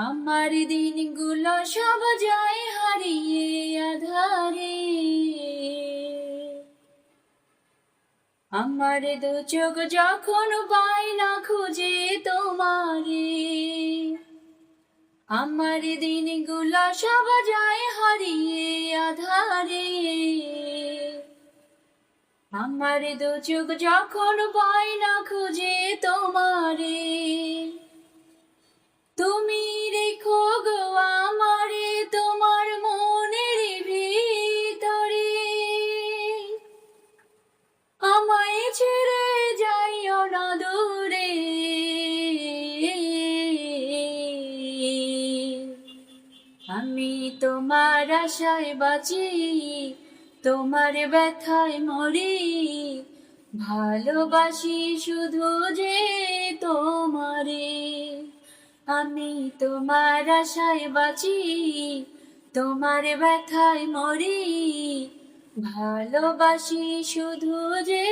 আমার দিনগুলো সব যায় হারিয়ে আধারে, আমার দু চোখ যখন পায় না খুঁজে তোমারে, আমার দিনগুলো সব যায় হারিয়ে আধারে, আমার দু চোখ যখন পায় না খুঁজে তোমারে, তুমি রেখো গো আমারে তোমার মনের ভিতরে, আমায় ছেড়ে যাইও না দূরে, আমি তোমার আশায় বাঁচি, তোমার ব্যথায় মরি, ভালোবাসি শুধু যে তোমারে, আমি তোমার আশায় বাঁচি, তোমার ব্যথায় মরি, ভালোবাসি শুধু যে